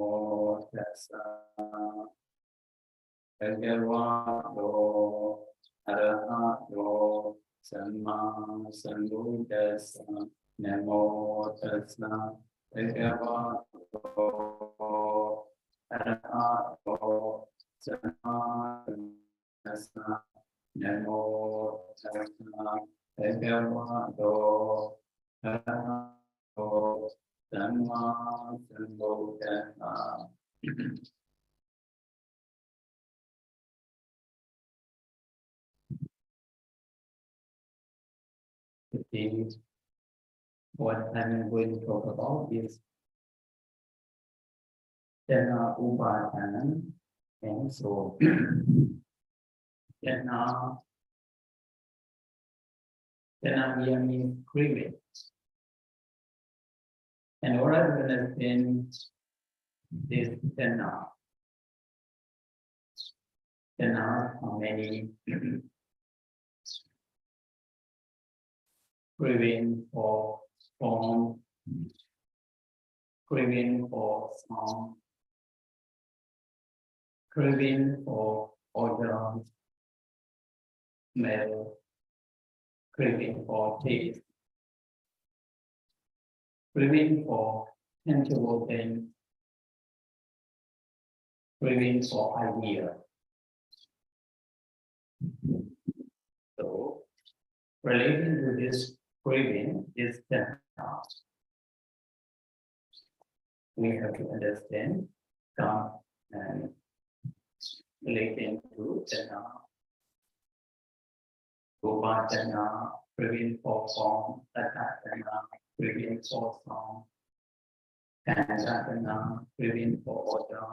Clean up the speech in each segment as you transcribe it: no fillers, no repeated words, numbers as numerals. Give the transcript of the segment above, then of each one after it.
tassa bhagavato arahato samma sambuddhassa namo tassa bhagavato arahato samma tassa namo tassa bhagavato arahato samma sambuddhassa. Today, what I'm going to talk about is Jana Upadana, and so Jana here means craving. And what I'm going to understand this Jana how many craving for form, craving for sound, craving for order, smell, craving for taste, craving for tangible things, craving for idea. So, relating to this craving is that we have to understand God and relating to Jana, Upadana, craving for form, Paticca, craving for sound, Asabha, craving for order,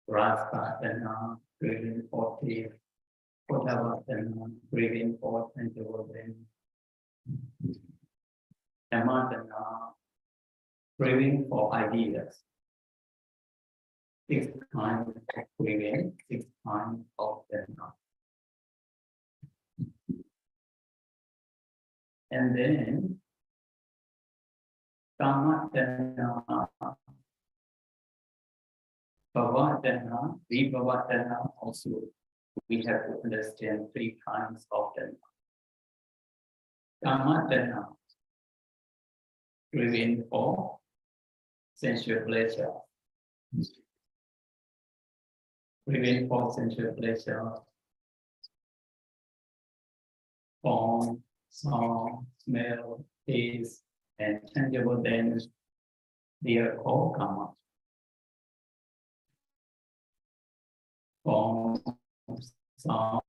Raspadana, craving for taste, Paticca, craving for tangible things, Dhammadana, craving for ideas. 6 kinds of craving, 6 kinds of Dhamma. And then Dhammadana, Bhavadana, Vibhavadana also. We have to understand 3 kinds of Dhamma. Dhammadana, craving for sensual pleasure. Craving for sensual pleasure, form, sound, smell, taste, and tangible things, they are called karma. Form, sound,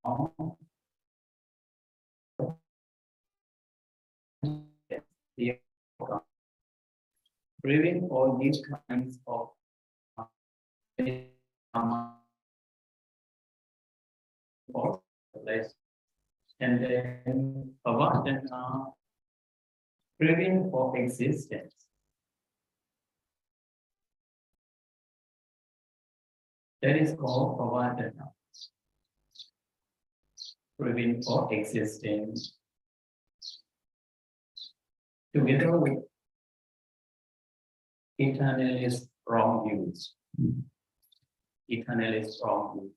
they are called karma. Craving all these kinds of karma for place. And then Bhavadana, craving for existence. That is called Bhavadana, craving for existence. Together with eternalist wrong views. Eternalist wrong views.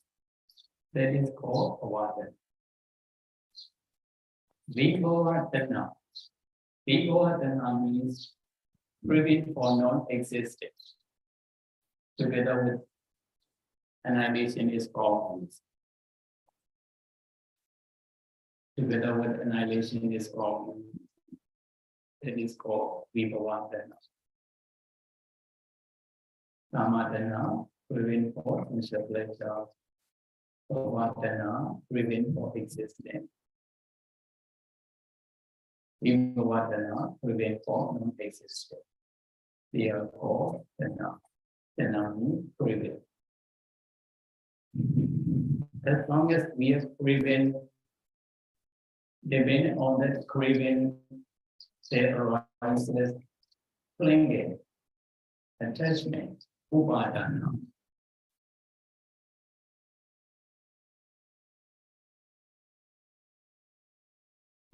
That is called Bhavadana. Vibhavadana. Vibhavadana means craving for non-existence. Together with annihilation is wrong views. Together with annihilation is wrong views. That is called Vibhavadana. Dhammadana, craving for sensual pleasure. Bhavadana, craving for existence. Vibhavadana, craving for non-existence. They are called Dhamma. Dhamma means craving. As long as we are craving, depending on that craving, there arises clinging, attachment, upadana.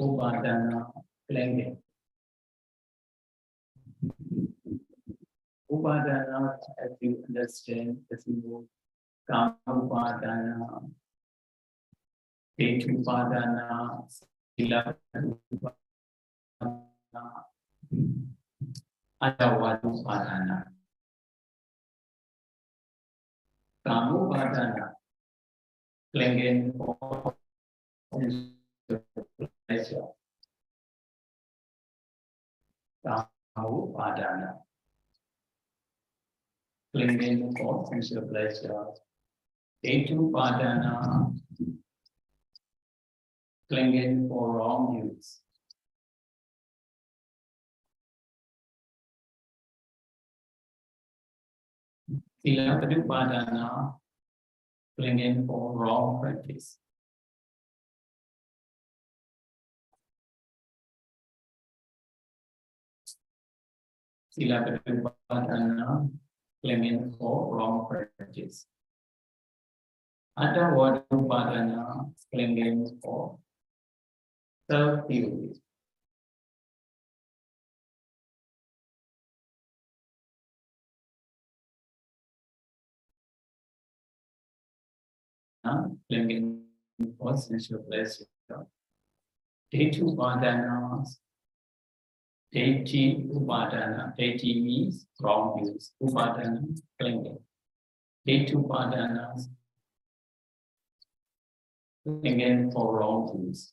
Upadana, clinging. Upadana, as you understand, as you know, Kama Upadana, Detu Upadana, Sila Upadana, Adawad Upadana. Kama Upadana, clinging for pleasure. Kama Upadana, clinging for sensual pleasure. Detu Upadana, clinging for wrong use. Sila Upadana, clinging for wrong practice. Sila Upadana, clinging for wrong practice. Adawad Upadana, clinging for self-use. Clinging for sensual pleasure. Detu Upadana, Deiti Upadana, Deiti means wrong use, Upadana, clinging. Detu Upadana, clinging for wrong use.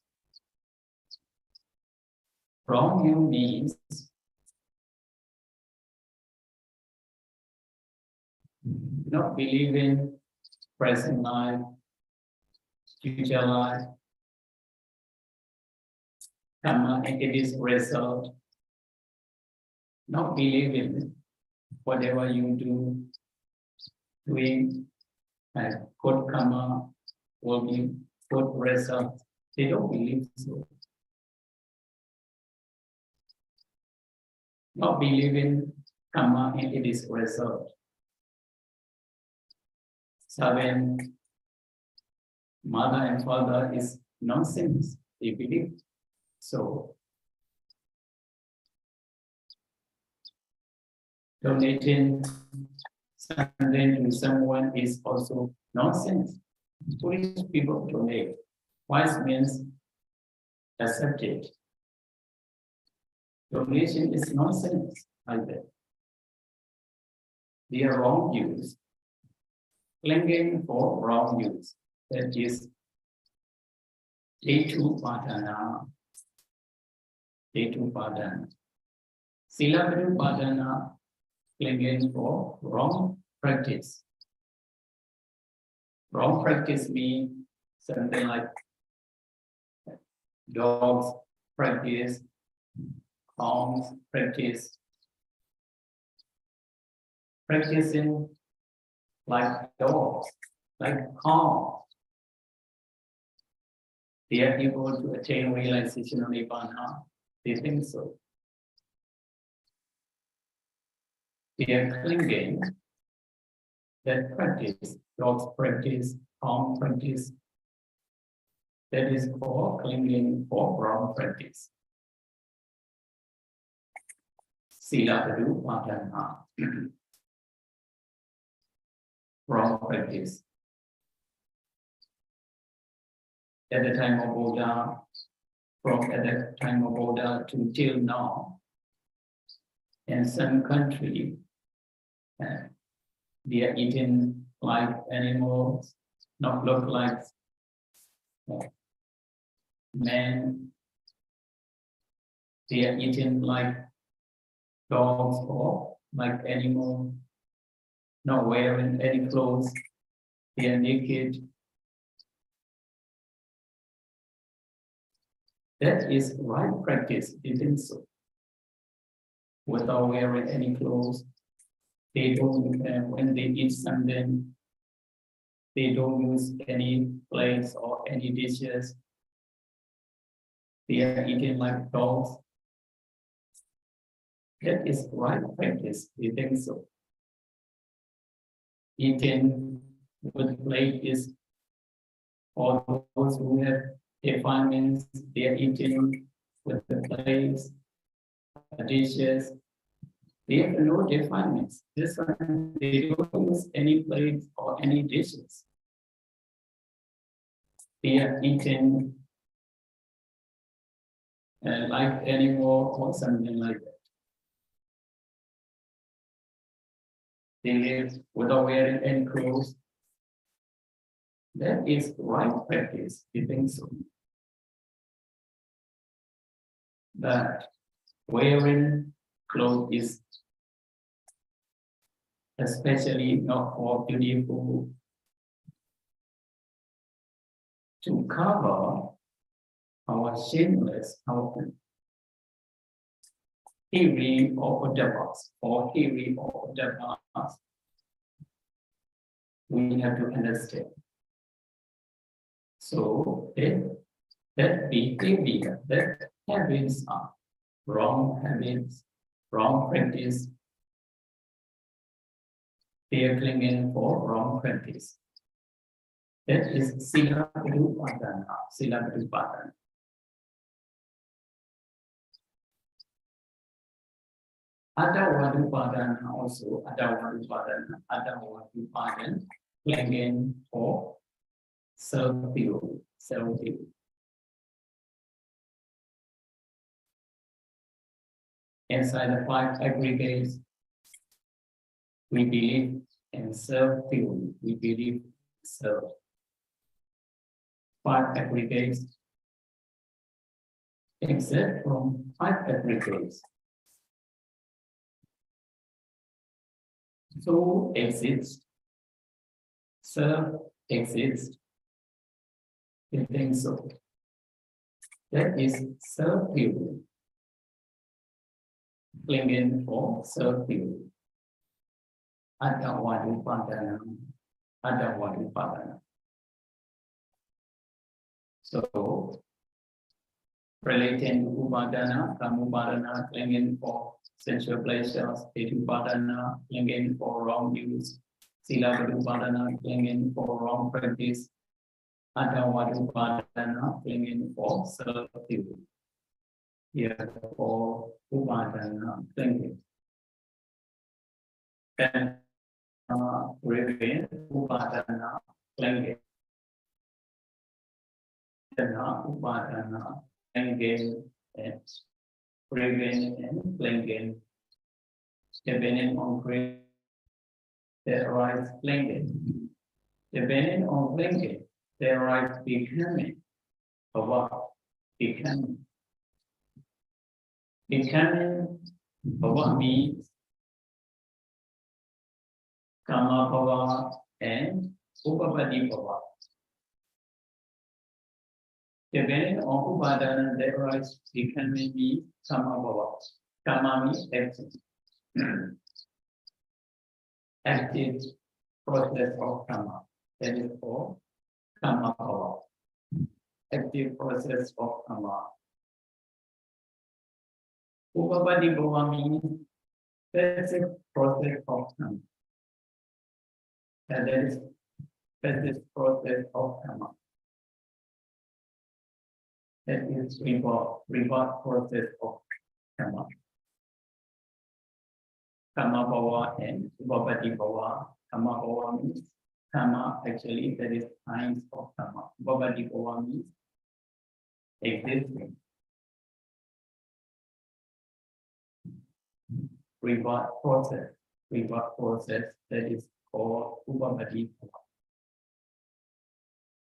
Wrong use means not believing present life, future life, karma and its result. Not believing whatever you do, doing as good karma will be good result. They don't believe so. Not believing karma and its result. Serving mother and father is nonsense. They believe so. Donating something to someone is also nonsense. Foolish people donate. Wise means accept it. Donation is nonsense either. They are wrong use. Clinging for wrong use. That is Detu Upadana. Detu Upadana. Sila Upadana, clinging for wrong practice. Wrong practice means something like dogs practice, homes practice, practicing like dogs, like calm. They are able to attain realization of Nibbana. They think so. They are clinging that practice, dogs practice, calm practice. That is called clinging for wrong practice. Sila Upadana. Wrong practice. At the time of Buddha, from at the time of Buddha to till now, in some country, they are eating like animals, not look like men. They are eating like dogs or like animals, not wearing any clothes. They are naked. That is right practice, isn't so? Without wearing any clothes, they don't, when they eat something, they don't use any plates or any dishes. They are eating like dogs. That is right practice, isn't so? Eating with plate is for those who have defilements, they are eating with the plates, the dishes. They have no definements. This one, they don't use any plates or any dishes. They are eaten like animal or something like that. They live without wearing any clothes. That is right practice, you think so? That wearing clothes is especially not for beautiful to cover our shameless, our heavy or devils or heavy or devils. We have to understand. So that behavior, that habits are wrong habits, wrong practice. They are clinging for wrong practice. That is sila padupadana, sila padupadana. Ada wadupadana also, ada wadupadana, clinging for self-view, self-view. Inside the 5 aggregates, we believe in self-view, we believe in self. 5 aggregates, except from 5 aggregates. So exists, self exists, you think so? That is self-view, clinging for self-view. Ada wadupadana, ada wadupadana. So, relating to upadana, kamupadana, clinging for sensual pleasures, hetupadana, clinging for wrong use, silapadupadana, clinging for wrong practice, adavadupadana, clinging for self-view. Here for upadana, clinging. Then remain upadana, clinging. Upadana, clinging, and remain and clinging. Depending on grace, there arise clinging. Depending on clinging, there arise becoming. Bhava, becoming. Becoming, bhava means kama bhava and upapati bhava. Depending on upadana, there arise becoming means kama bhava. Kama means action. Active process of karma. That is for karma power. Active process of karma. Upapati bhava means passive process of karma. And that is passive process of karma. That is reward process of karma. Karma bhava and upapati bhava. Karma bhava means karma, actually that is kinds of karma. Upapati bhava means existing. Reward process that is called upapati bhava.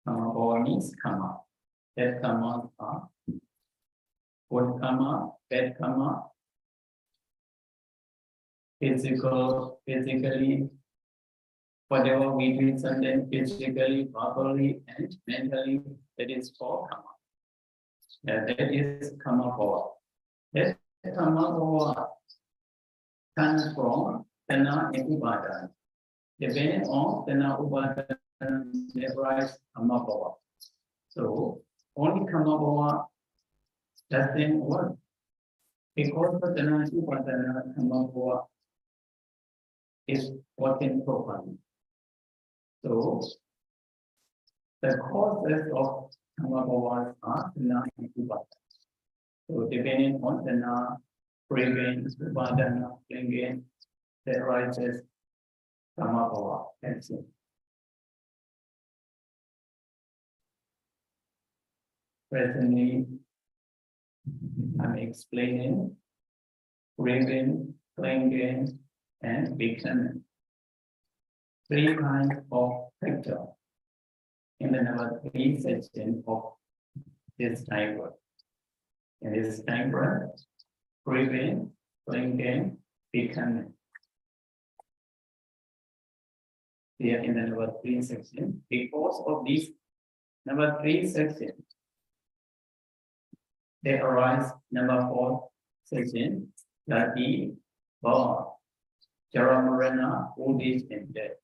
Karma bhava means karma. That karma are good karma, bad karma, physically, whatever we do something physically, verbally, and mentally, that is for karma. That is karma bhava. That karma bhava comes from tana and upadana. Depending on tana upadana, there arise karma bhava. So only karma bhava doesn't work because the tana and upadana karma bhava is working properly. So the causes of karma bhavas are tana and upadana. So depending on tana breathing, Upadana, clinging, that arises from above. That's it. Presently, I'm explaining breathing, clinging, and becoming. Three kinds of factor in the number 3 section of this diagram. In this diagram, breathing, clinging, becoming. Here in the number 3 section, because of this number 3 section, they arise number 4 section, that is birth, Jaramarana, old age and death.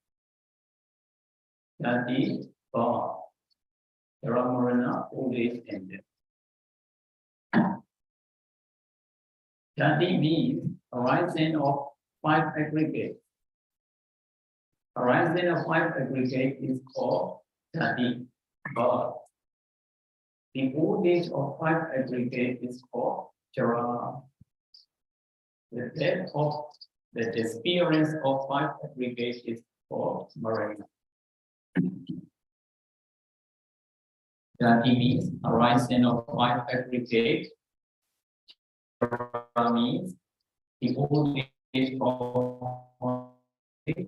That is birth, Jaramarana, old age and death. That means arising of 5 aggregates. Arising of 5 aggregates is called Jati, birth. The old age of 5 aggregate is called Jara. The death of the disappearance of 5 aggregates is called Marana. Jati means arising of 5 aggregates. Jara means the old age of the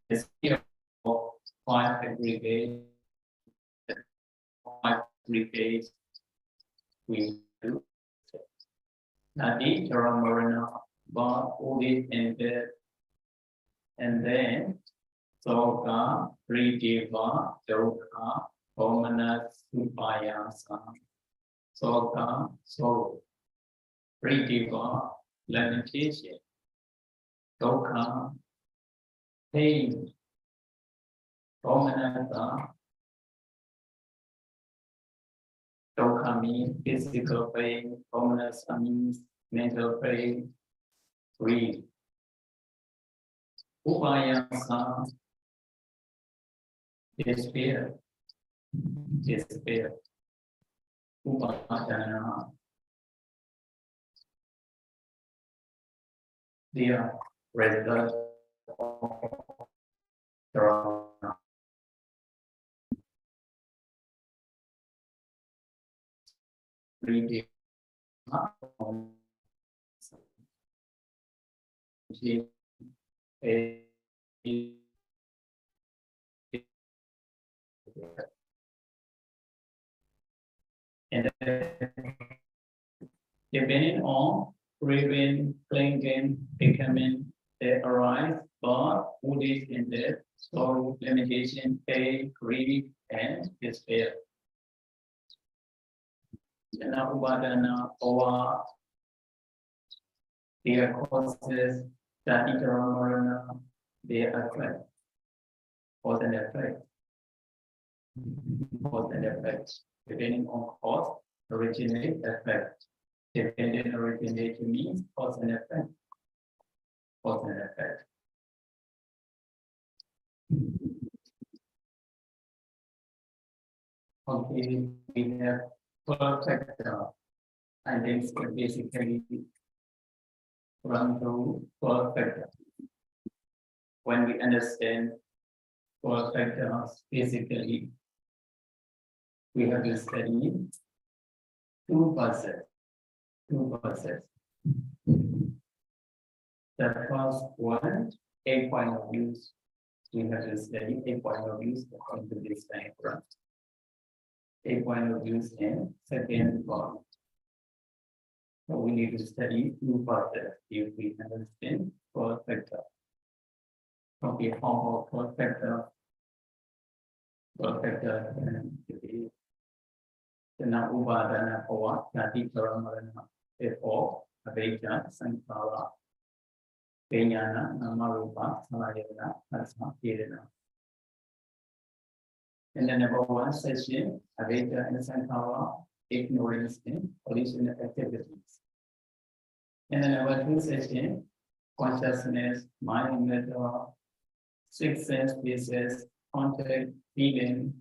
disappearance of 5 aggregates. 5 aggregates we do. Nadi, Jaramarana, birth, old age and death. And then Soka, Prideva, Dukkha, Omana, Supayasa. Soka, sorrow. Prideva, limitation. Dukkha, pain. Omanasa, Dukkha means physical pain, Omanasa means mental pain, grief. Upayasa, despair, despair. Upadana, the result of Dharana. Reading. And depending on breathing, clinging, becoming, they arise, birth, old age and death, sorrow, limitation, pain, grief, and despair. Jana Upadana, Ova, their causes, Jati Jaramarana, their effect, cause and effect. Cause and effect. Depending on cause, originate, effect. Dependent originate means cause and effect. Cause and effect. Okay, we have perfect identity basically run through perfect. When we understand perfect basically, we have to study 2 percent. 2 percent. The first one, 8 point of views. We have to study 8 point of views according to this diagram. 8 point of views in second one. So we need to study 2 percent if we understand perfect. Okay, how about perfect? Perfect can be Jana Upadana Pava, Jati Jaramarana, therefore, Avejja, Sankara, Penyana, Namarupa, Salayana, Asma, Kirana. In the number 1 session, Avejja and Sankara, ignorance in original activities. In the number 2 session, consciousness, mind, metta, 6 sense bases, contact, feeling,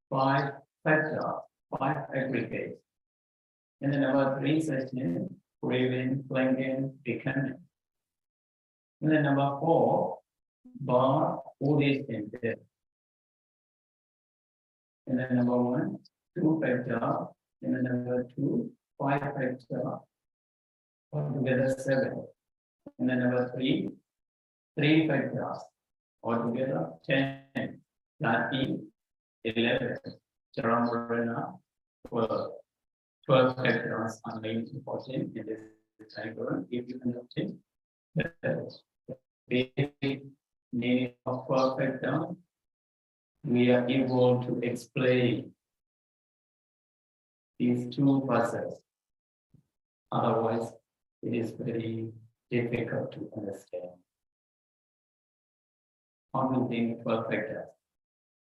5 factor, 5 aggregates. And then number 3 section, craving, clinging, becoming. And then number 4, bar, old age and death. And then number 1, 2 factor. And then number 2, 5 factor. Altogether 7. And then number 3, 3 factors. Altogether 10. 13, 11. Charambarana, 12. 12 factors are very important in this diagram. If you understand the basic meaning of 12 factors, we are able to explain these two processes. Otherwise, it is very difficult to understand. How to think 12 factors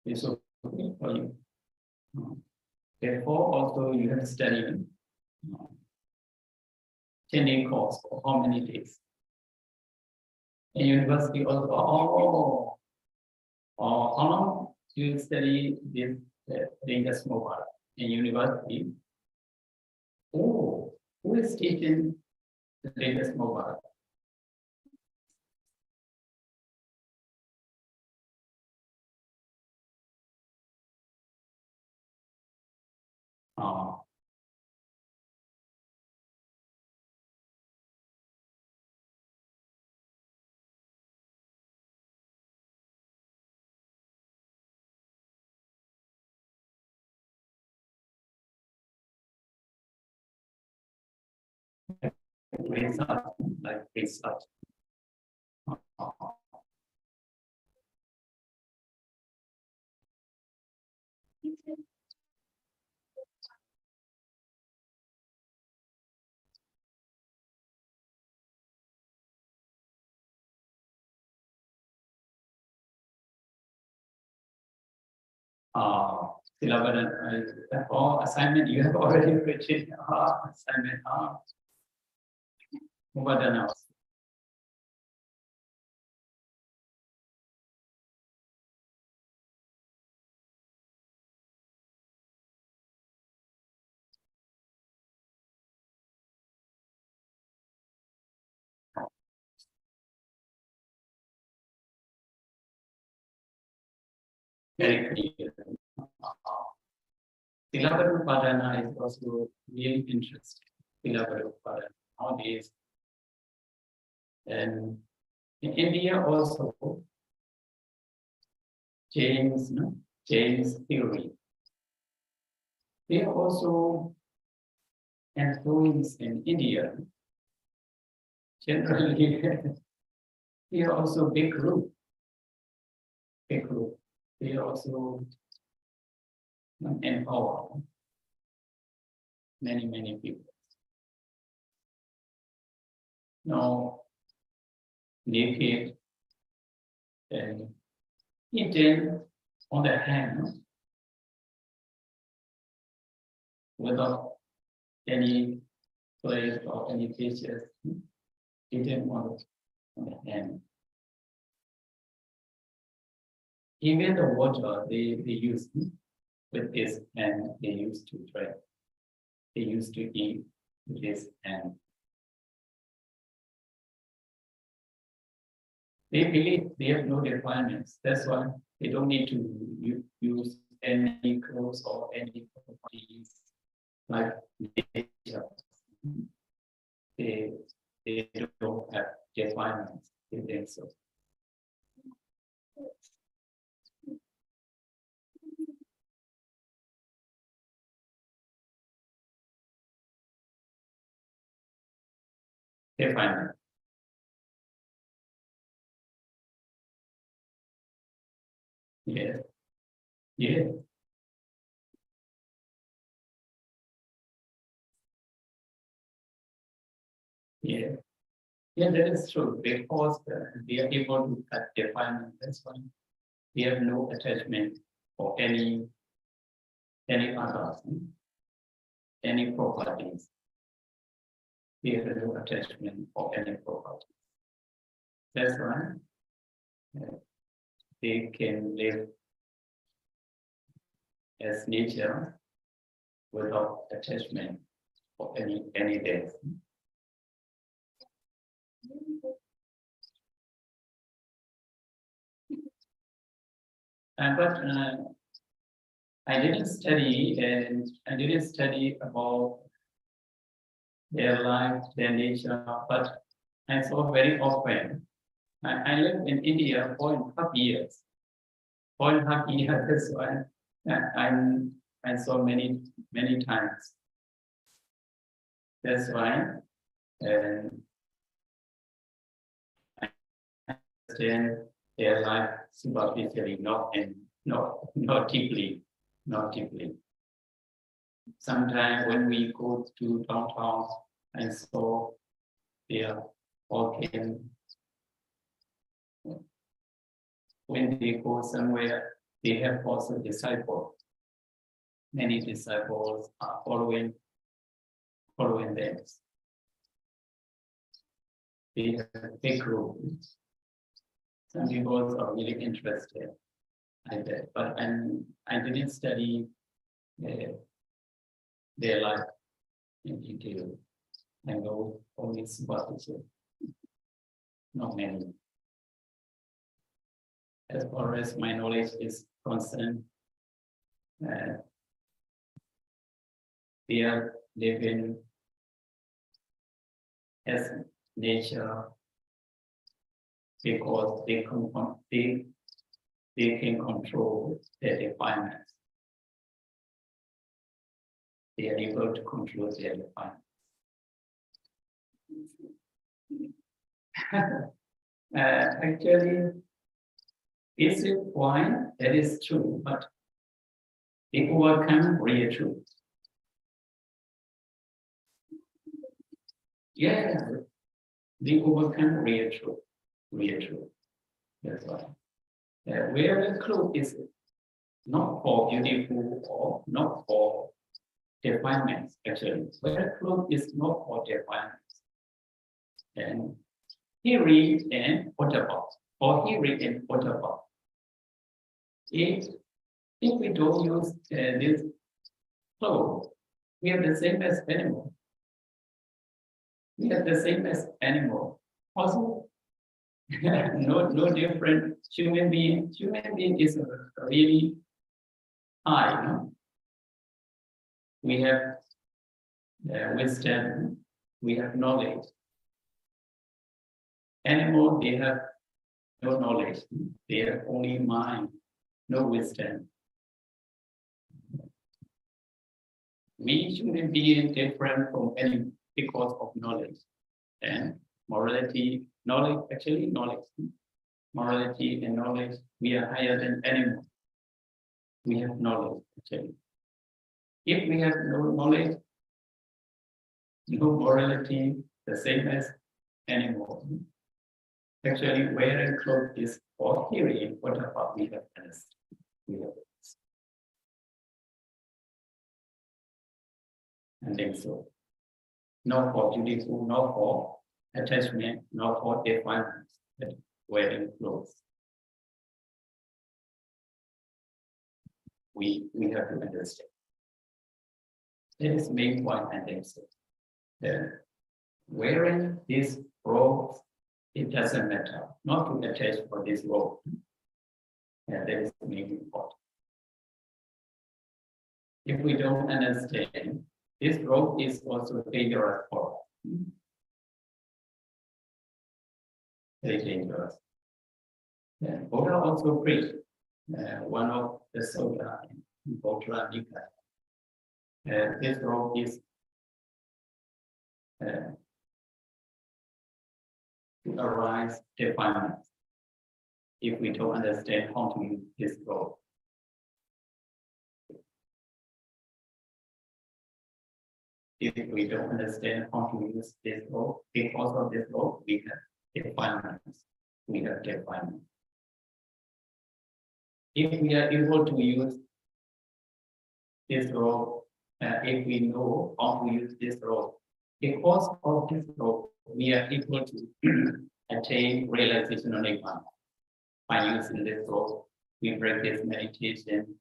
is okay for you. Therefore, also you have studied 10-day course for how many days? In university also, how long do you study this latest mobile in university? Oh, who is teaching the latest mobile? Research, like research. Syllabus or assignment you have already written. Assignment. What else? Very clear. Syllabus Padana is also really interesting. Syllabus Padana nowadays. And in India also, James theory. They are also influence in India. Generally, they are also big group. Big group. They are also empower many people. Now, naked and eaten on the hand without any place or any pieces, eaten on the hand. Even the water they use with this and they used to drink. They used to eat with this and they believe they have no requirements. That's why they don't need to use any clothes or any properties like nature. They don't have requirements. They think so. Refinement. Yeah. Yeah. Yeah. Yeah, that is true. Because we are able to define this one. We have no attachment for any others, any properties. We have no attachment for any properties. That's why they can live as nature without attachment for any days. But I didn't study, and I didn't study about their life, their nature, but I saw very often. I lived in India 4.5 years. 4.5 years, that's why I saw many times. That's why I understand their life superficially, not deeply, not deeply. Sometimes when we go to downtown, I saw they are walking. When they go somewhere, they have also disciples. Many disciples are following them. They have a big group. Some people are really interested like that, but I didn't study their life in detail. I know only superficial, not many. As far as my knowledge is concerned, they are living as nature because they can control their defilement. They are able to control their defilement. Actually, is it why that is true, but they overcome real truth. Yeah, they overcome real truth. That's why. Where the truth is not for beautiful or not for defilements, actually. Where truth is not for defilements. And theory and whatever, or theory and whatever. If we don't use this flow, we are the same as animal. We are the same as animal. Also, no different human being. Human being is really high. No? We have wisdom. We have knowledge. Animal, they have no knowledge. They have only mind, no wisdom. We human beings different from animal because of knowledge and morality. Knowledge, actually knowledge. Morality and knowledge, we are higher than animals. We have knowledge, actually. If we have no knowledge, no morality, the same as animals. Actually, wearing clothes is for theory, whatever we have understood. I think so. Not for beautiful, not for attachment, not for defilement, but wearing clothes. We have to understand. That is main point, I think so. Wearing this robe, it doesn't matter, not to attach for this robe. And that is the main important. If we don't understand, this rope is also dangerous for us. Very dangerous. Buddha also preached one of the Sutta in Paticca. This rope is to arise defilement if we don't understand how to use this rope. If we don't understand how to use this rope, because of this rope, we have defilements. If we are able to use this rope, if we know how to use this rope, because of this rope, we are able to attain realization on Nirvana. By using this rope, we practice meditation.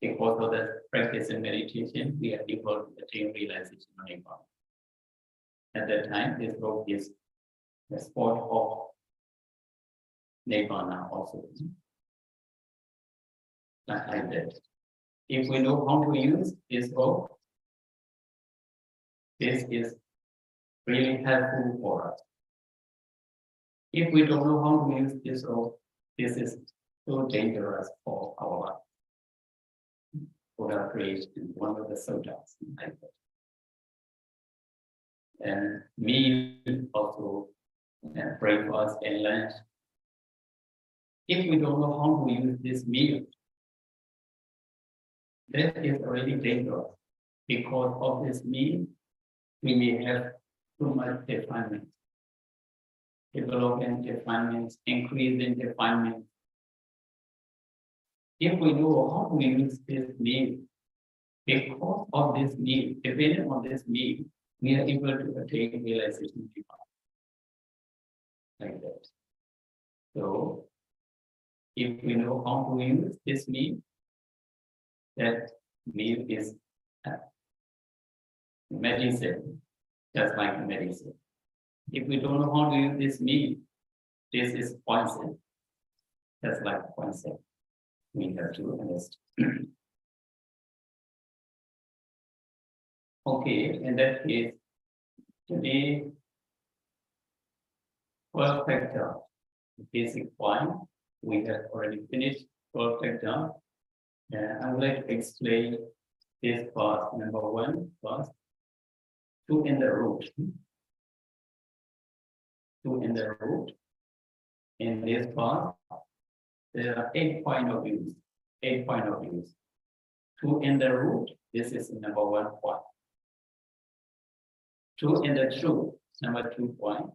Because of the practice in meditation, we are able to attain realization of Nibbana. At that time, this road is the spot of Nibbana also. Like that. If we know how to use this road, this is really helpful for us. If we don't know how to use this road, this is so dangerous for our life. Buddha preached in one of the suttas like that. And me also breakfast and lunch. If we don't know how to use this meal, that is already dangerous. Because of this meal, we may have too much defilement. Development defilements, increase in defilement. If we know how to use this meal, because of this meal, depending on this meal, we are able to attain realization like that. So, if we know how to use this meal, that meal is medicine, just like medicine. If we don't know how to use this meal, this is poison, just like poison. We have to understand. Okay, in that case, today, perfect job. Basic point, we have already finished perfect job. I would like to explain this part. Number one, first, two in the root. Two in the root. In this part, there are 8 point of views. 8 point of views. Two in the root, this is number 1 point. Two in the truth, number 2 point.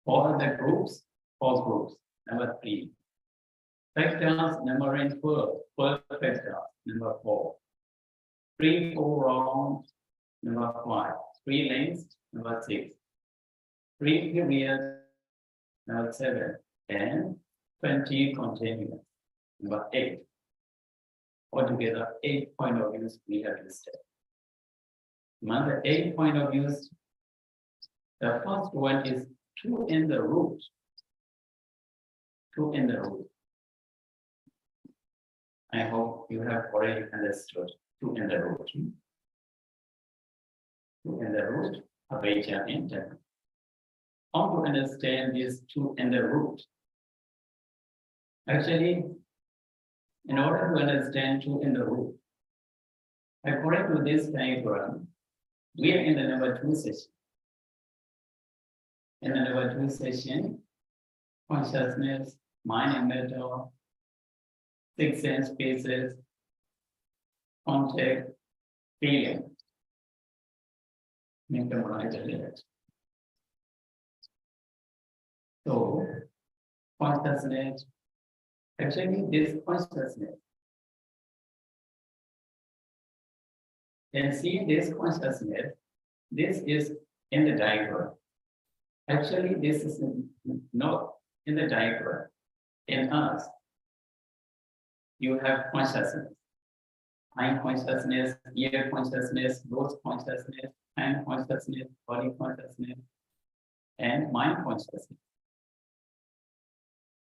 All the groups, 4 groups, number 3. Factors, number and factors, number 4. 3 go wrong, number 5. 3 lengths, number 6. 3 periods, number 7. And 20 continuous, number 8. Altogether, 8 point of views we have listed. Among the 8 point of views, the first one is two in the root. Two in the root. I hope you have already understood two in the root. Two in the root, Avijja and Dhamma. How to understand these two in the root? Actually, in order to understand two in the root, according to this diagram, we are in the number 2 session. In the number 2 session, consciousness, mind and matter, 6 sense spaces, contact, feeling. So, consciousness, actually this consciousness, and see this consciousness, this is in the diagram. Actually, this is not in the diagram. In us, you have consciousness, mind consciousness, ear consciousness, nose consciousness, hand consciousness, body consciousness, and mind consciousness.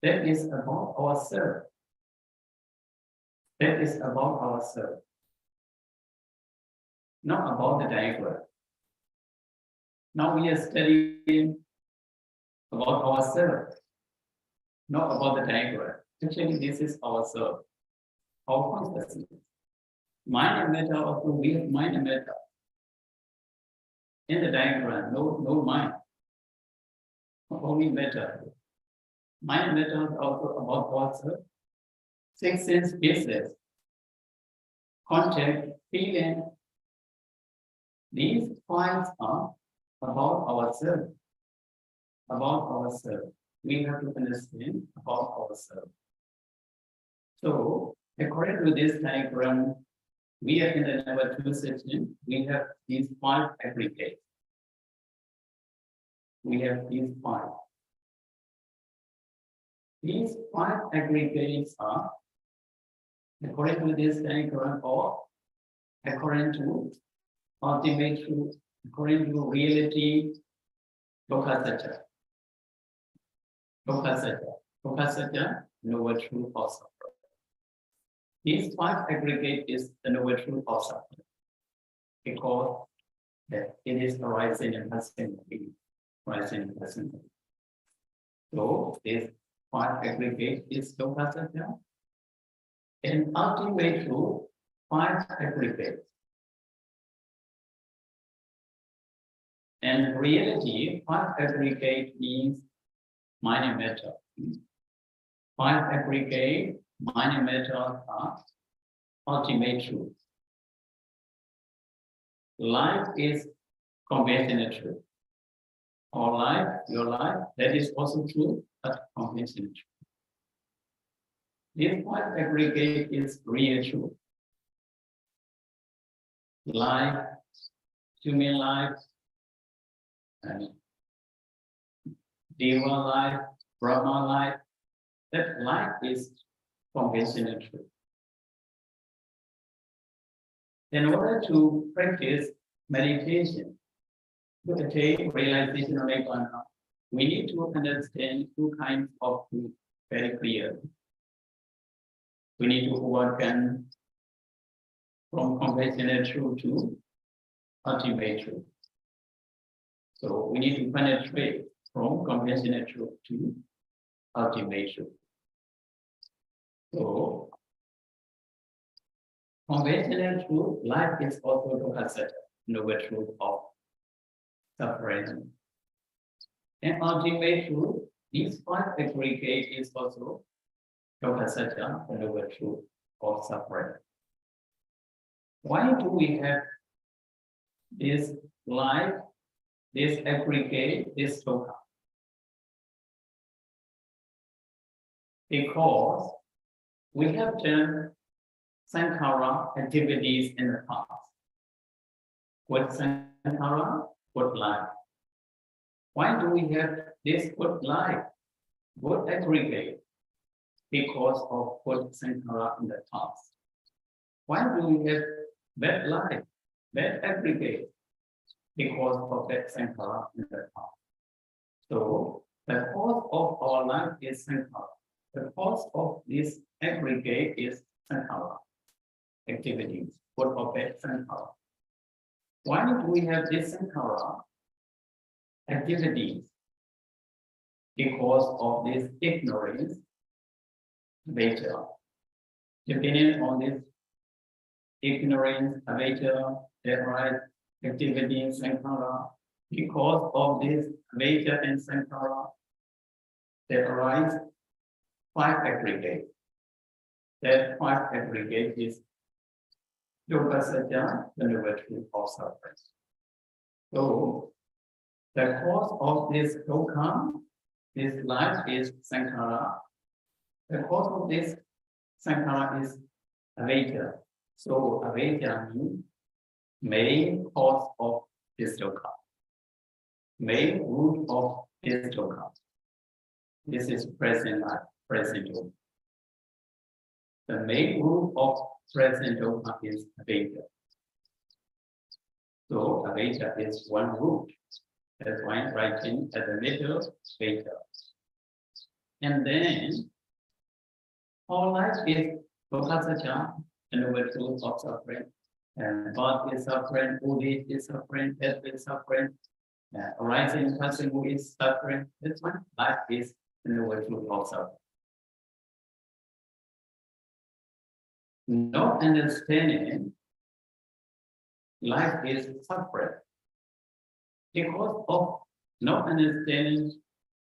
That is about ourselves. That is about ourselves. Not about the diagram. Now we are studying about ourselves, not about the diagram. Actually, this is ourselves, our consciousness. Mind and matter also, we have mind and matter. In the diagram, no mind, only matter. Mind and matter is also about ourselves. 6 sense bases, contact, feeling. These points are about ourselves. About ourselves. We have to understand about ourselves. So, according to this diagram, we are in the number 2 section. We have these 5 aggregates. We have these 5. These 5 aggregates are according to this diagram, or according to ultimate truth, according to reality, Dukkha Satya. Dukkha Satya. Dukkha Satya, noble truth of suffering. These five aggregate is the noble truth of suffering, because that it is arising and passing away, arising and passing away. So this five aggregate is Dukkha Satya, and ultimate truth, five aggregates. And reality, five aggregate means minor matter. Five aggregate minor matter are ultimate truth. Life is conventional truth. Our life, your life, that is also true, but conventional truth. This five aggregate is real truth. Life, human life, and Deva life, Brahma life, that life is conventional truth. In order to practice meditation, to attain realization of Nibbana, we need to understand two kinds of truth very clearly. We need to overcome from conventional truth to ultimate truth. So we need to penetrate from conventional truth to ultimate truth. So conventional truth, life is also Dukkha Satya, noble truth of suffering. And ultimate truth, these five aggregate is also Dukkha Satya, the noble truth of suffering. Why do we have this life, this aggregate, this Dukkha? Because we have done sankhara activities in the past. Good sankhara, good life. Why do we have this good life, good aggregate? Because of good sankhara in the past. Why do we have bad life, bad aggregate? Because of bad sankhara in the past. So the cause of our life is sankhara. The cause of this aggregate is sankhara activities, good or bad sankhara. Why do we have this sankhara activities? Because of this ignorance, avijja. Depending on this ignorance, avijja, that right activities, sankhara. Because of this avijja and sankhara, that arise five aggregate. That five aggregate is Dukkha Satya, the noble truth of suffering. So the cause of this dukkha, this life is sankhara. The cause of this sankhara is avijja. So avijja means main cause of this dukkha, main root of this dukkha. This is present life, present dukkha. The main root of present dukkha is avijja. So avijja is one root. That's why I'm writing at the middle avijja. And then all life is Dukkha Satya, the noble truth of suffering. And birth is suffering, old age is suffering, death is suffering, arising and passing away is suffering. This one, life is the noble truth of suffering. Not understanding life is suffering. Because of not understanding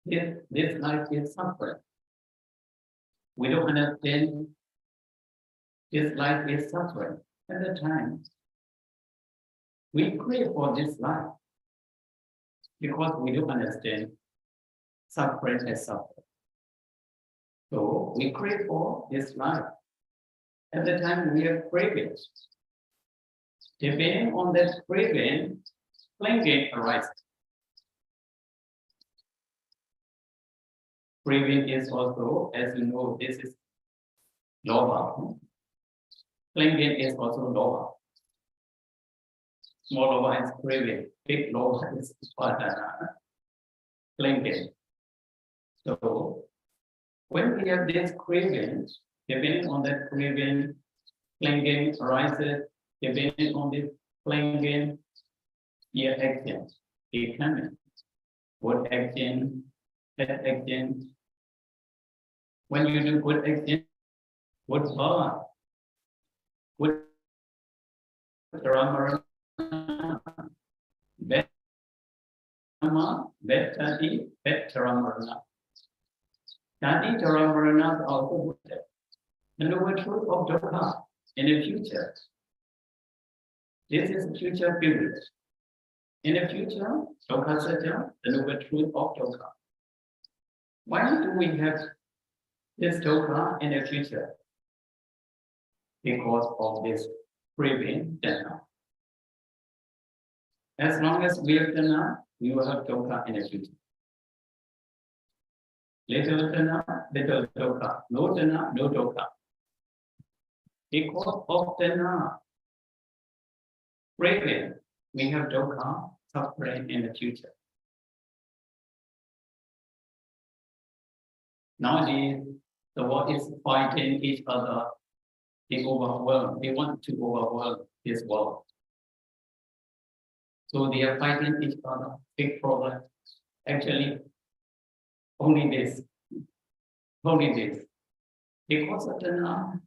this life is suffering. We don't understand this life is suffering. At the time, we crave for this life because we don't understand suffering as suffering. So we crave for this life. At the time, we are craving. Depending on that craving, clinging arises. Craving is also, as you know, this is lobha. Clinging is also lower. Small lower is craving. Big lower is Upadana. Clinging. So when we have this craving, depending on that craving, clinging arises. Depending on this clinging, here action, becoming. Good action, bad action. When you do good action, good power, good drama, bad karma, bad tadi, bad drama. Tadi drama is also good. The noble truth of dukkha in the future. This is future period. In the future, dukkha satya, the noble truth of dukkha. Why do we have this dukkha in the future? Because of this craving dana. As long as we have dana, we will have dukkha in the future. Little dana, little dukkha. No dana, no dukkha. Because of dana, craving, we have dukkha, suffering in the future. Nowadays, the world is fighting each other. They overwhelm. They want to overwhelm this world. So they are fighting each other. Big problem. Actually, only this. Only this. Because of the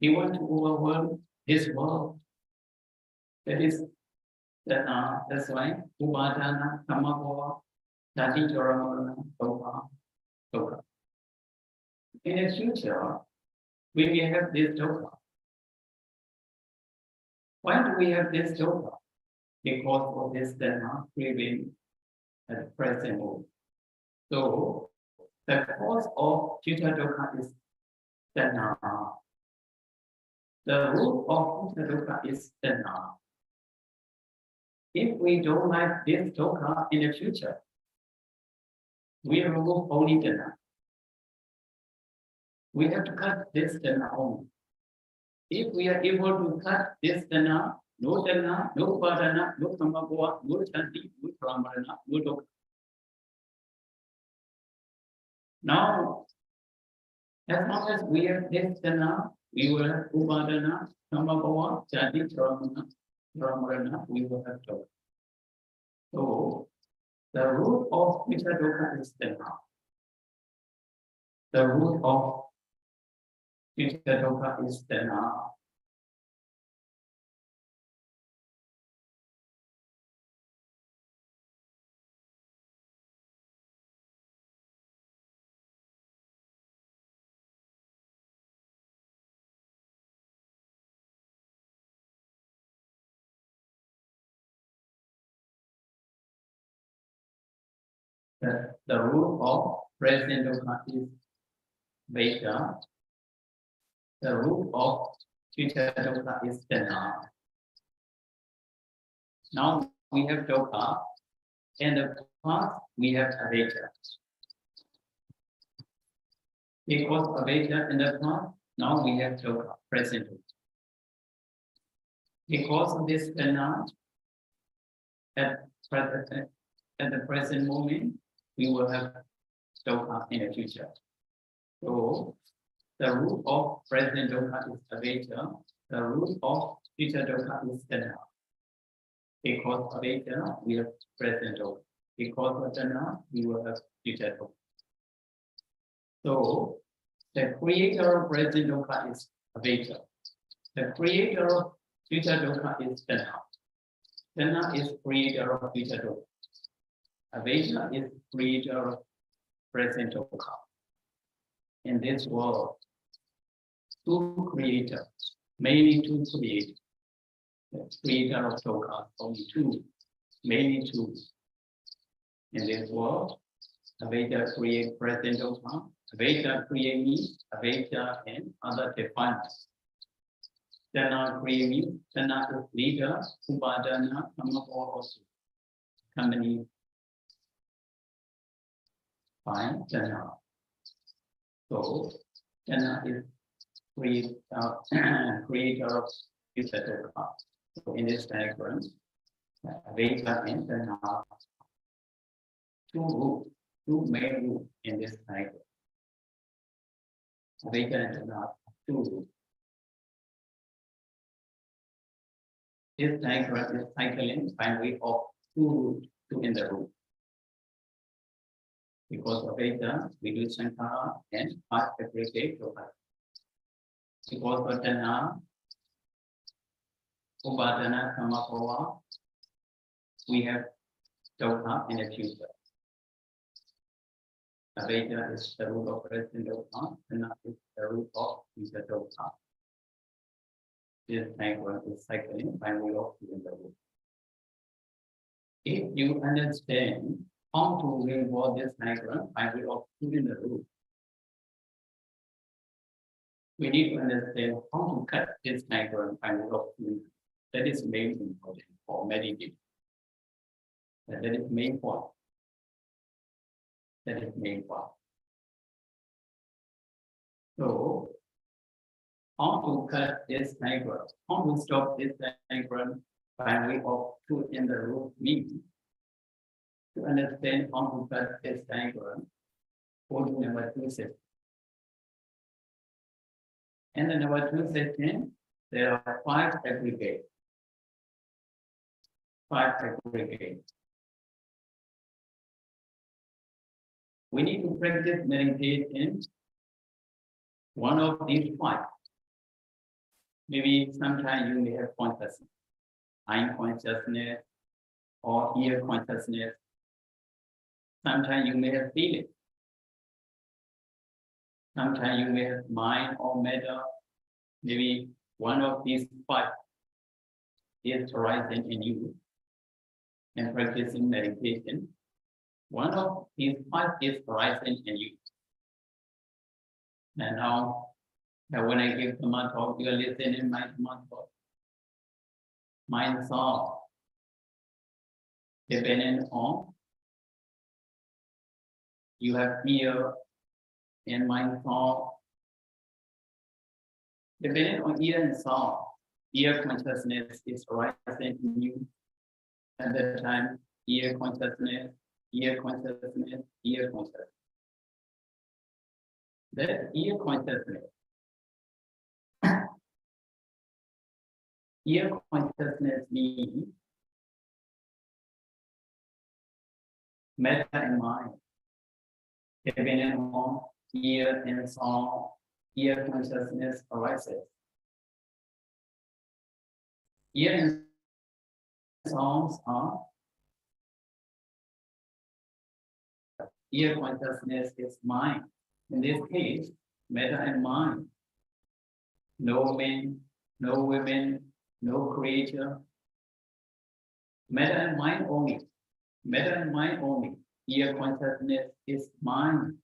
they want to overwhelm this world. That is that's why Upadana, Kamabhava, Dati Jaramana, Dukkha. In the future, we may have this dukkha. Why do we have this dukkha? Because of this dana craving at the present moment. So the cause of future dukkha is dana. The root of future dukkha is dana. If we don't like this dukkha in the future, we remove only dana. We have to cut this dana only. If we are able to cut this dana, no upadana, no samabhava, no chanti, no pramana, no dukkha. Now, as long as we have this dana, we will have upadana, samabhava, chanti, pramana, we will have dukkha. So, the root of future dukkha is dana. The root of future dukkha is dana. The root of present dukkha is Veda. The root of future dukkha is dana. Now we have dukkha, and the past we have aveta. Because aveta in the past, now we have dukkha, present. Because of this dana, at the present moment, we will have dukkha in the future. So the root of present dukkha is aveta. The root of future dukkha is dana. Because of aveta, we have present dukkha. Because of dana, we will have future dukkha. So the creator of present dukkha is aveta. The creator of future dukkha is dana. Dana is creator of future dukkha. Aveta is creator of present dukkha. In this world, two creators, mainly two creators. The creator of dukkha, only two, mainly two. In this world, Aveta create present dukkha, Aveta create me, Aveta and other defilements. Dana create me, Dana is leader, Upadana, Kamabhava also. Company. Fine, Dana. So, dana is creator of this dukkha. So in this diagram, Veda and Tanha, two main roots in this diagram. Veda and Tanha, two roots. This diagram is cycling by way of two roots, two in the root. Because of Veda, we do Sankara and part aggregate Yoga. Because of Tanha, Upadana, Samapava, we have dukkha in the future. Veda is the root of present dukkha, and is the root of future dukkha. This diagram is cycling by way of two in the root. If you understand how to reward this diagram by way of two in the root, we need to understand how to cut this diagram by way of two in the root. That is main important for meditation. That is main point. That is main point. So, how to cut this diagram? How to stop this diagram by way of two in the root means to understand how to cut this diagram. Go to number 2 section. In the number 2 section, there are 5 aggregates. 5 aggregates. We need to practice meditation. One of these 5. Maybe sometimes you may have consciousness, eye consciousness, or ear consciousness. Sometimes you may have feeling. Sometimes you may have mind or matter. Maybe one of these 5 is arising in you and practicing meditation. One of these 5 is arising in you. And now, when I give the talk, you are listening my talk. Mind thought, depending on you have ear and mind thought. Depending on ear and thought, ear consciousness is arising in you. At that time, ear consciousness, ear consciousness, ear consciousness. That ear consciousness. Ear consciousness means matter and mind. Depending on ear and sound, ear consciousness arises. Ear and sounds are ear consciousness is mind. In this case, matter and mind. No men, no women, no creature. Matter and mind only. Matter and mind only. Ear consciousness is mind.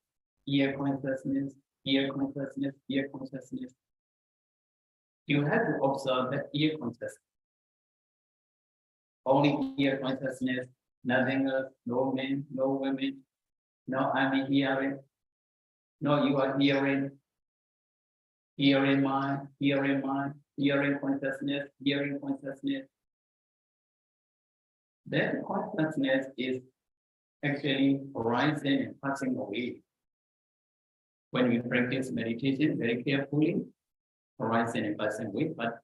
Ear consciousness, ear consciousness, ear consciousness. You have to observe that ear consciousness. Only ear consciousness, nothing else, no men, no women. No, I'm hearing. No, you are hearing. Hearing mind, hearing mind, hearing consciousness, hearing consciousness. That consciousness is actually arising and passing away. When we practice meditation very carefully, arising and passing away, but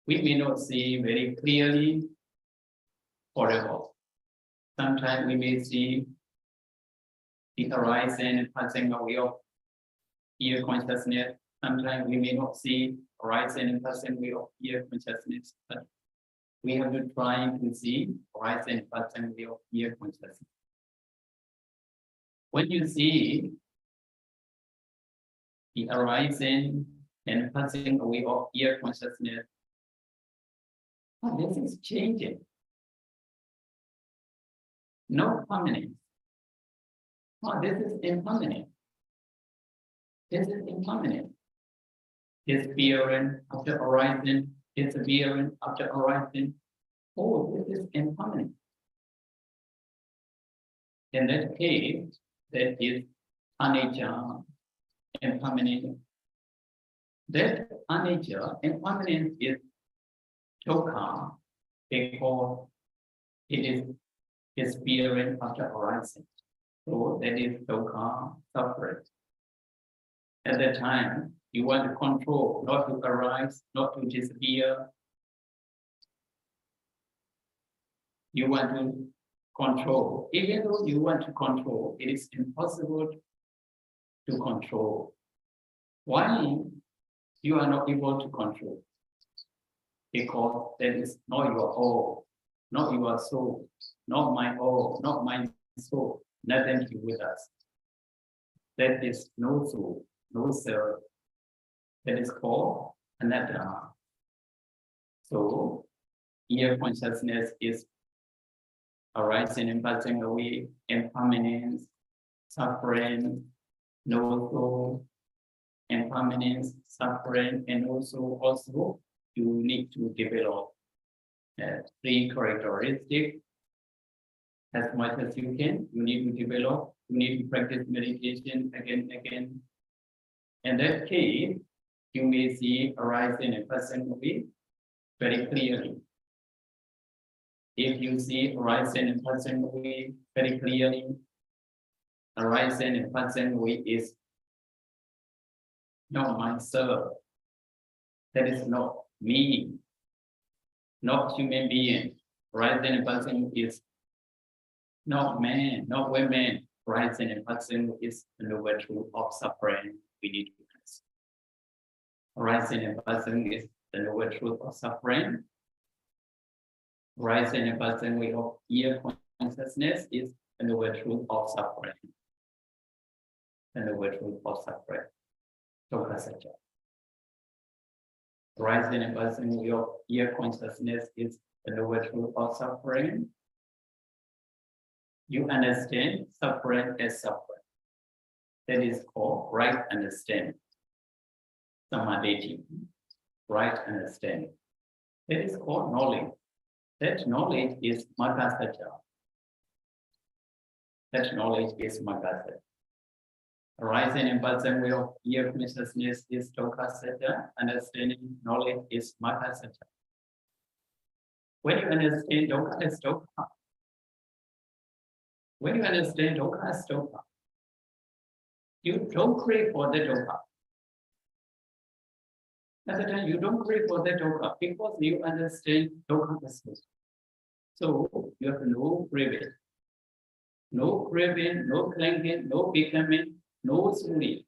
we may not see very clearly forever. Sometimes we may see the arising and passing away of ear consciousness. Sometimes we may not see arising and passing away of ear consciousness, but we have to try to see arising and passing away of ear consciousness. When you see the arising and passing away of ear consciousness, this is changing. No permanence. This is impermanent. This is impermanent. Disappearing after arising, disappearing after arising. Oh, this is impermanent. In that case, that is anicca, impermanent. That nature impermanence is dukkha because it is disappearing after arising. So that is dukkha, suffering. At that time, you want to control, not to arise, not to disappear. You want to control. Even though you want to control, it is impossible to control. Why you are not able to control? Because that is not your all, not your soul, not my all, not my soul, nothing to do with us. That is no soul, no self. That is called anatta. So here consciousness is arising and passing away, impermanence, suffering, no soul, impermanence, suffering, and also you need to develop three characteristics as much as you can. You need to develop, you need to practice meditation again and again. In that case, you may see arising and passing away very clearly. If you see arising and passing away very clearly, arising and passing away is not myself. That is not me, not human being. Arising and passing is not man, not women. Arising and passing is the noble truth of suffering we need to practice. Arising and passing is the noble truth of suffering. Rising and passing away of ear consciousness is the noble truth of suffering. The noble truth of suffering. Dukkha Satya. Rising and passing away of ear consciousness is the noble truth of suffering. You understand suffering as suffering. That is called right understanding. Samadhi, right understanding. That is called knowledge. That knowledge is Magga Satya. That knowledge is Magga Satya. Arising and passing away of ear consciousness is Dukkha Satya. Understanding knowledge is Magga Satya. When you understand Dukkha as Dukkha, when you understand Dukkha as Dukkha, you don't crave for the Dukkha. At the time, you don't crave for the Dukkha because you understand Dukkha as Dukkha. So you have no craving, no clinging, no becoming, no suffering,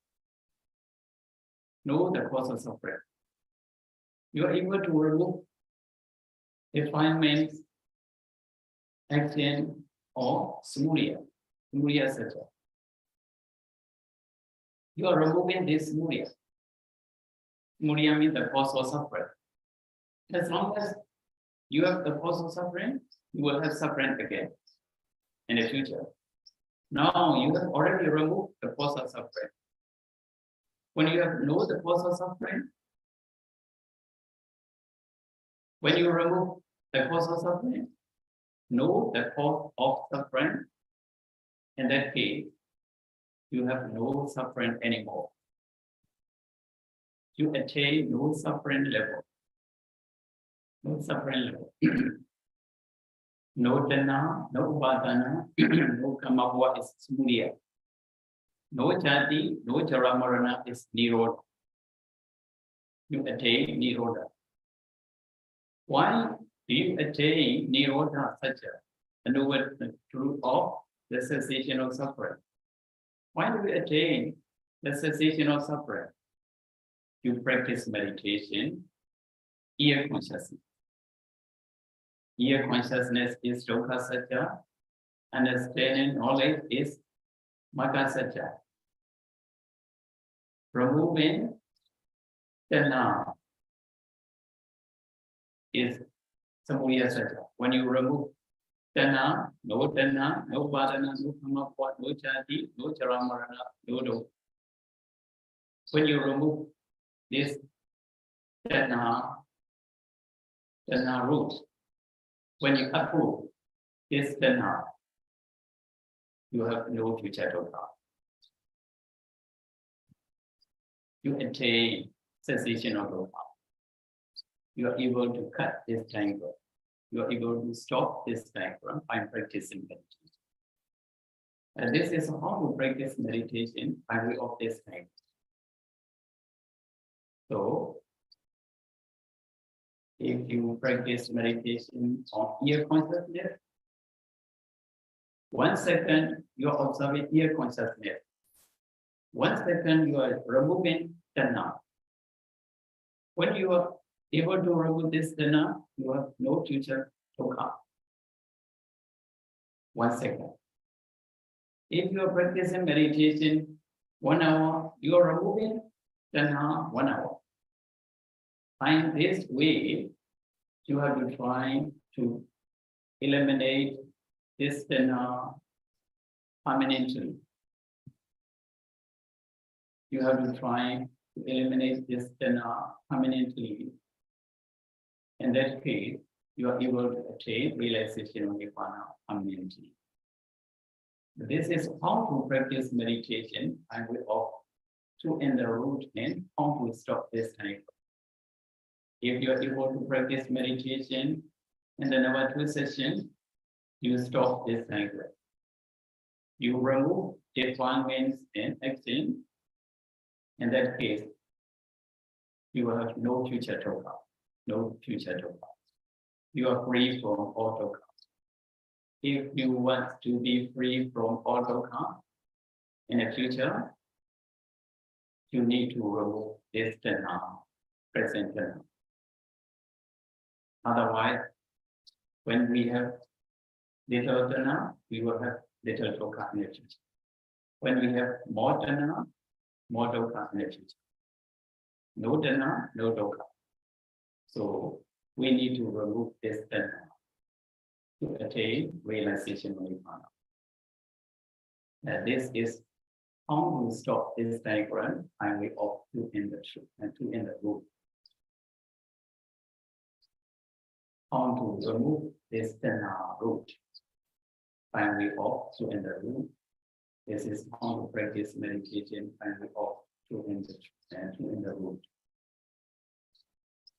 no the cause of suffering. You are able to remove defilements, action, or smudya satya. You are removing this smudya. Smudya means the cause of suffering. As long as you have the cause of suffering, you will have suffering again in the future. Now you have already removed the cause of suffering. When you have know the cause of suffering, when you remove the cause of suffering, know the cause of suffering, in that case, you have no suffering anymore. You attain no suffering level. No suffering level. No dana, no upadana, no kamabhava is smudya. No jati, no jara marana is nirodha. You attain nirodha. Why do you attain nirodha satya? The noble truth of the cessation of suffering. Why do you attain the cessation of suffering? You practice meditation, ear consciousness. Ear consciousness is Dukkha Satya. Understanding knowledge is Magga Satya. Removing dana is Samudaya Satya. When you remove dana, no badana, no kamapwa, no jati, no jaramarana, no. When you remove this dana root, when you uproot this dana, you have no future dukkha. You attain cessation of the heart. You are able to cut this triangle. You are able to stop this diagram by practicing meditation. And this is how to practice meditation by way of this triangle. So, if you practice meditation on ear consciousness, 1 second you are observing ear consciousness. 1 second you are removing tanha. When you are able to remove this tanha, you have no future dukkha. 1 second. If you are practicing meditation 1 hour, you are removing tanha 1 hour. Find this way, you have to try to eliminate this tanha permanently. You have to try to eliminate this tanha permanently. In that case, you are able to attain realization of nirvana permanently. This is how to practice meditation and we off to end the root and how to stop this cycle. If you are able to practice meditation in the number 2 session, you stop this cycle. You remove defilements and action. In that case, you have no future dukkha, no future dukkha. You are free from all dukkha. If you want to be free from all dukkha in the future, you need to remove this tanha, present tanha. Otherwise, when we have little tanha, we will have little dukkha in the future. When we have more tanha, more dukkha in the future. No tanha, no dukkha. So we need to remove this tanha to attain realization of nirvana. And this is how we stop this diagram and we off to end the truth and to end the root. How to remove this tanha root and we off to end the root. This is how to practice meditation and we off to end the truth and to end the root.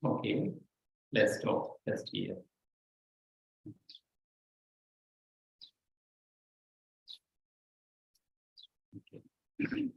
Okay, let's stop just here. Okay.